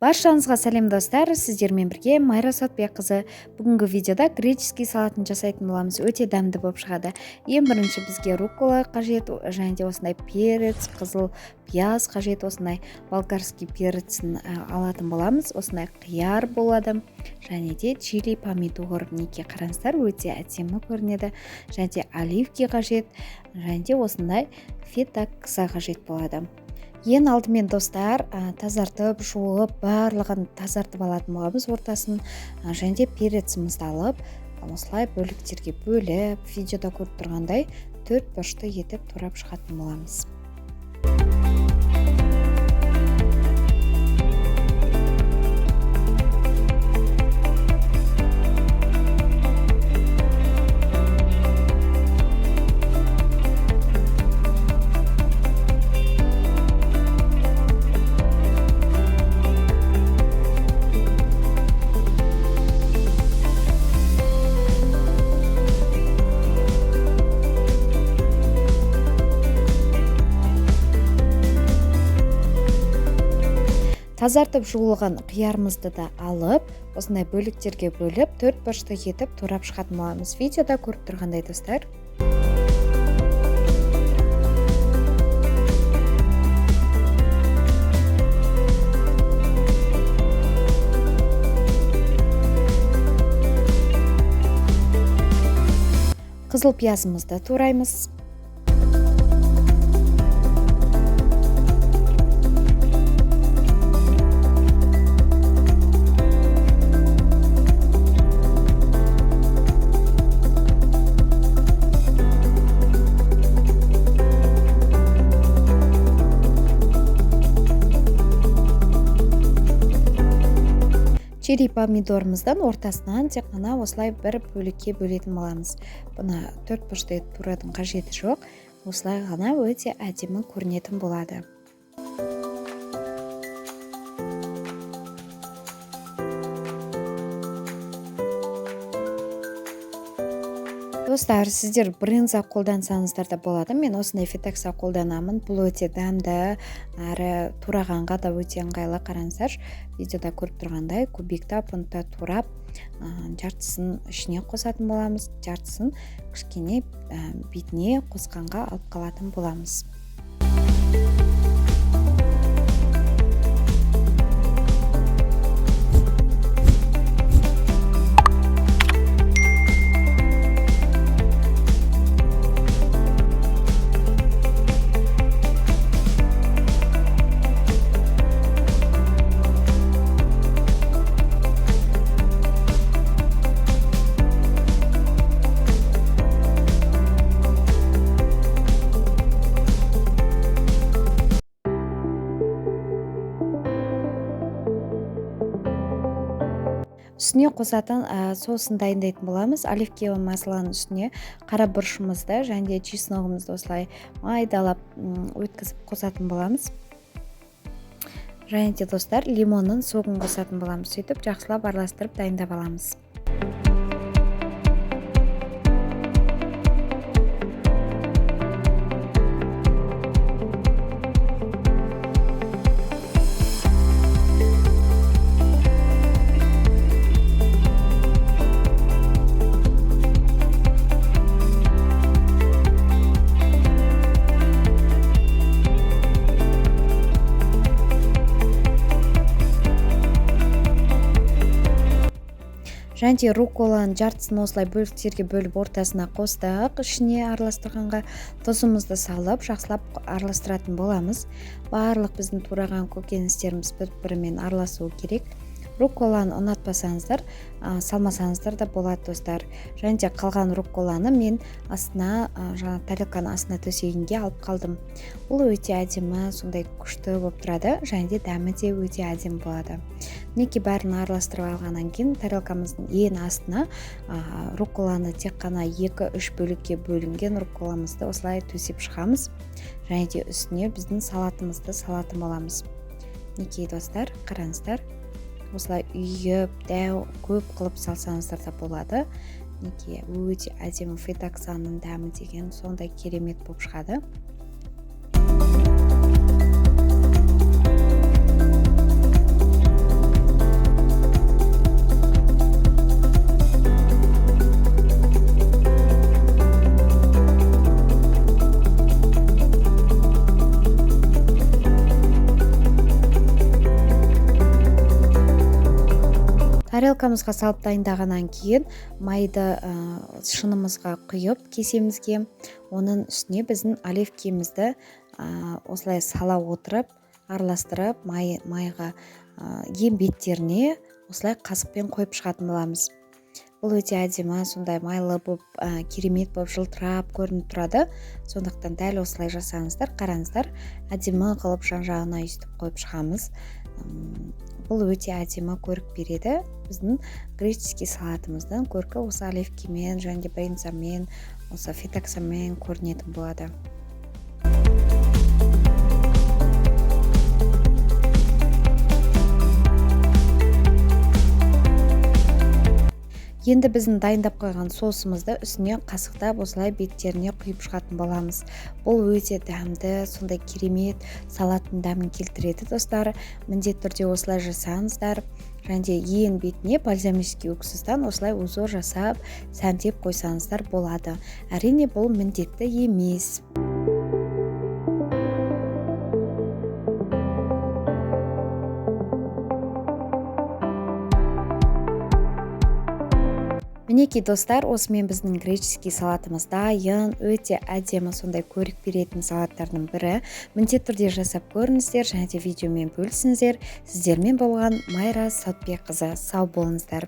Баршаңызға сәлем достар, сіздермен бірге Майра Сотбекқызы. Бүгінгі видеода греческий салатын жасайтын боламыз. Өте дәмді болып шығады. Ең бірінші бізге руккола қажет, және де осындай перец, қызыл пияз қажет, осындай болгарский перецін алатын боламыз. Осындай қияр болады, және де чили помидор. Неке қараңыздар, өте әдемі көрінеді. Және де оливки қажет, және де осындай фета қыса қажет болады. Ең алдымен достар, тазартып, жуып, барлығын тазартып алатын боламыз ортасын, және де перецімізді алып, осылай бөліктерге бөліп, видеода көріп тұрғандай 4 бұрышты етіп турап шығатын боламыз. Тазартып жуылған қиярымызды да алып, осындай бөліктерге бөліп, 4 бұрышты етіп турап шығатын боламыз. Видеода көріп тұрғандай достар. Қызыл пиязымызды тураймыз. Чили помидорымыздан ортасынан тек қана осылай бір бөлікке бөлетін боламыз. Бұны 4 бұрышты етіп турадың қажеті жоқ. Осылай ғана өте әдемі көрінетін болады. Достар, сіздер брынза қолдансаңыздар да болады. Мен осындай фетакса қолданамын. Бұл өте дәмді, әрі турағанға да өте ыңғайлы. Қараңыздар, видеода көріп тұрғандай кубикта бұнта турап, жартысын ішіне қосатын боламыз, жартысын кішкене бетіне қосқанға алып қалатын боламыз. Үстіне қосатын сосын дайындайтын боламыз. Оливковый масланың үстіне қара бұрышымызды және де чесногымызды осылай майдалап өткізіп қосатын боламыз. Және де достар, лимонның соғын қосатын боламыз. Сөйтіп жақсылап араластырып дайындап аламыз. Және де рукколаның жартысын осылай бөліктерге бөліп ортасына қостық. Ішіне араластырғанға тұзымызды салып, жақсылап араластыратын боламыз. Барлық біздің тураған көкөністеріміз бір-бірімен араласуы керек. Рукколаны ұнатпасаңыздар, салмасаңыздар да болады достар. Және де қалған рукколаны мен астына, тарелканың астына төсегенге алып қалдым. Бұл өте әдемі, сондай күшті болып тұрады, және де дәмі де өте әдемі болады. Неке бәрін араластырып алғаннан кейін тарелкамыздың ең астына рукколаны тек қана 2-3 бөлікке бөлінген рукколамызды осылай төсеп шығамыз. Және де үстіне біздің салатымызды салатын боламыз. Неке достар, қараңыздар. Осылай үйіп, дәу, көп қылып салсаңыздар да болады. Неке өте әдемі фетаксаның дәмі деген сондай керемет болып шығады. тарелкамызға салып дайындағаннан кейін майды шынымызға құйып кесемізге, оның үстіне біздің оливкемізді осылай сала отырып, араластырып, майға ең беттеріне осылай қасықпен қойып шығатын боламыз. Бұл өте әдемі, сондай майлы болып, керемет болып жылтырап көрініп тұрады. Сондықтан дәл осылай жасаңыздар, қараңыздар, әдемі қылып жан-жағына өйстіп қойып шығамыз. Бұл өте әдемі көрік береді. Біздің греческий салатымыздың көркі осы оливкемен және брынзамен, осы фетоксамен көрінетін болады. Енді біздің дайындап қойған соусымызды үстіне қасықтап осылай беттеріне құйып шығатын боламыз. Бұл өте дәмді, сондай керемет салаттың дәмін келтіреді, достар. Міндетті түрде осылай жасаңыздар. Және де ең бетіне бальзамический уксустан осылай узор жасап, сәндеп қойсаңыздар болады. Әрине бұл міндетті емес. Мінекей достар, осымен біздің греческий салатымыз дайын, өте әдемі сондай көрік беретін салаттардың бірі. Міндетті түрде жасап көріңіздер және де видеомен бөлісіңіздер. Сіздермен болған Майра Сатбекқызы. Сау болыңыздар.